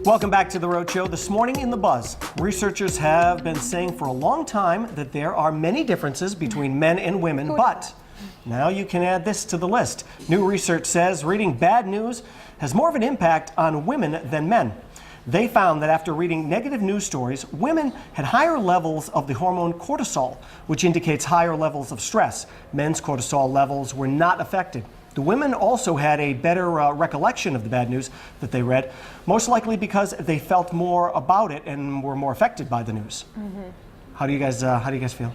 Welcome back to The Road Show. This morning in The Buzz, researchers have been saying for a long time that there are many differences between men and women, but now you can add this to the list. New research says reading bad news has more of an impact on women than men. They found that after reading negative news stories, women had higher levels of the hormone cortisol, which indicates higher levels of stress. Men's cortisol levels were not affected. The women also had a better recollection of the bad news that they read, most likely because they felt more about it and were more affected by the news. How do you guys feel?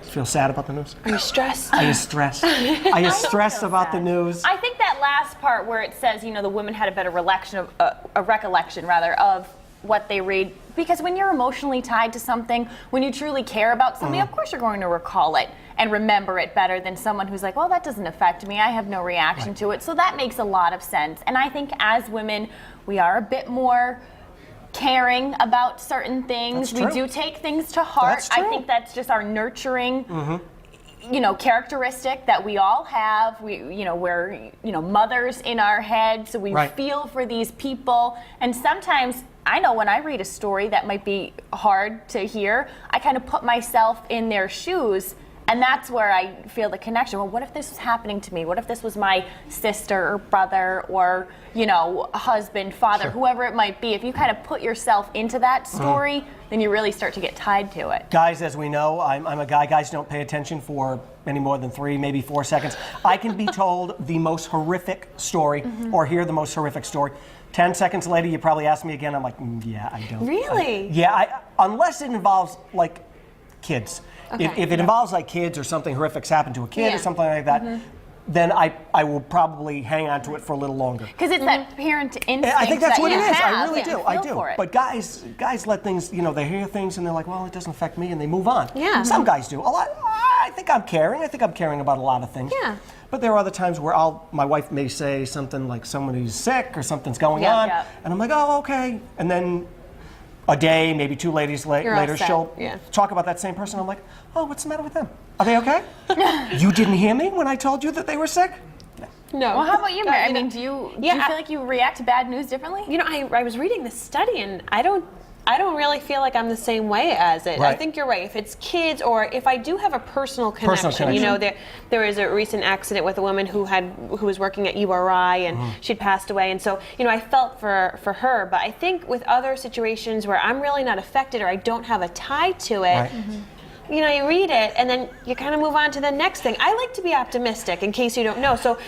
Feel sad about the news? Are you stressed? Are you stressed? Are you stressed about the news? I think that last part where it says, you know, the women had a better recollection of what they read, because when you're emotionally tied to something, when you truly care about something, of course you're going to recall it and remember it better than someone who's like, well, that doesn't affect me, I have no reaction to it. So that makes a lot of sense. And I think as women, we are a bit more caring about certain things. We do take things to heart. I think that's just our nurturing you know, characteristic that we all have. We're mothers in our head, so we feel for these people. And sometimes I know when I read a story that might be hard to hear, I kind of put myself in their shoes, and that's where I feel the connection. Well, what if this was happening to me? What if this was my sister or brother or, you know, husband, father, whoever it might be? If you kind of put yourself into that story, then you really start to get tied to it. Guys, as we know, I'm a guy. Guys don't pay attention for any more than 3, maybe 4 seconds. I can be told the most horrific story or hear the most horrific story. 10 seconds later, you probably ask me again. I'm like, yeah, I don't. Really? Unless it involves, like, kids. Okay. If it involves, like, kids or something horrific's happened to a kid or something like that, then I will probably hang on to it for a little longer. Because it's that parent instinct. I think that's what it is. Have. I really do. I do. For it. But guys let things, you know, they hear things and they're like, well, it doesn't affect me, and they move on. Yeah. Some guys do. A lot. I think I'm caring. I think I'm caring about a lot of things. Yeah. But there are other times where my wife may say something like somebody's sick or something's going on, and I'm like, oh, okay. And then a day, maybe 2 days later, she'll talk about that same person. I'm like, oh, what's the matter with them? Are they okay? You didn't hear me when I told you that they were sick? No. Well, how about you, Mary? I mean, do you feel like you react to bad news differently? You know, I was reading this study, and I don't really feel like I'm the same way as it. I think you're right. If it's kids, or if I do have a personal connection. You know, there was a recent accident with a woman who was working at URI, and she'd passed away, and so, you know, I felt for her. But I think with other situations where I'm really not affected or I don't have a tie to it, you know, you read it and then you kind of move on to the next thing. I like to be optimistic, in case you don't know. So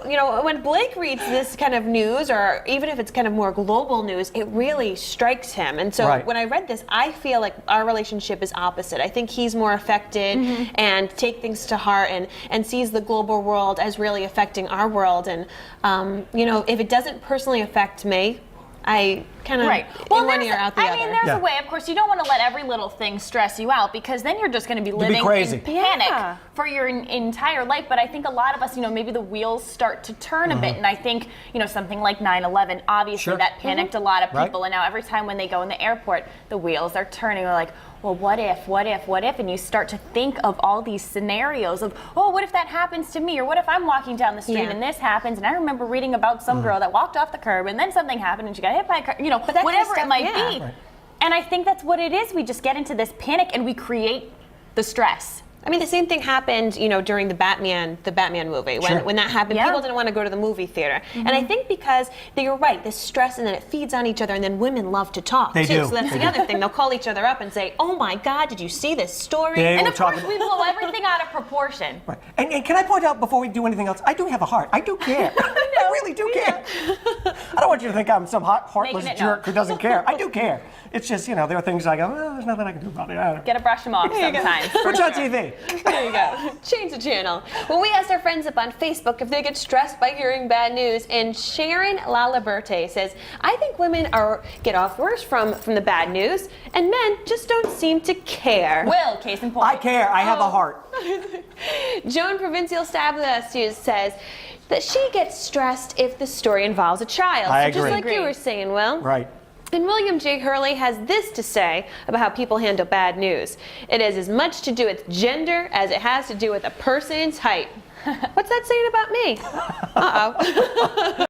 you know, when Blake reads this kind of news, or even if it's kind of more global news, it really strikes him. And so when I read this, I feel like our relationship is opposite. I think he's more affected and take things to heart and sees the global world as really affecting our world. And you know, if it doesn't personally affect me, I kind of in one ear out the other. I mean, there's a way. Of course, you don't want to let every little thing stress you out, because then you're just going to be living in panic for your entire life. But I think a lot of us, you know, maybe the wheels start to turn a bit. And I think, you know, something like 9/11, obviously that panicked a lot of people. And now every time when they go in the airport, the wheels are turning. They're like, well, what if? And you start to think of all these scenarios of, oh, what if that happens to me? Or what if I'm walking down the street and this happens? And I remember reading about some girl that walked off the curb and then something happened and she got hit by a car, you know, whatever it might be. And I think that's what it is. We just get into this panic and we create the stress. I mean, the same thing happened, you know, during the Batman movie. When that happened, people didn't want to go to the movie theater. And I think because you're right, this stress, and then it feeds on each other, and then women love to talk too. So that's the other thing. They'll call each other up and say, "Oh my God, did you see this story?" And of course, we blow everything out of proportion. And can I point out, before we do anything else, I do have a heart. I do care. I really do care. I don't want you to think I'm some heartless jerk who doesn't care. I do care. It's just, you know, there are things I go, well, there's nothing I can do about it. Gotta brush them off sometimes. Watch on TV. There you go. Change the channel. Well, we asked our friends up on Facebook if they get stressed by hearing bad news, and Sharon Laliberte says, I think women get off worse from the bad news, and men just don't seem to care. Will, case in point. I care. I have a heart. Joan Provincial Stabler says that she gets stressed if the story involves a child. I agree. Just like you were saying, Will. Right. And William J. Hurley has this to say about how people handle bad news. It has as much to do with gender as it has to do with a person's height. What's that saying about me? Uh-oh.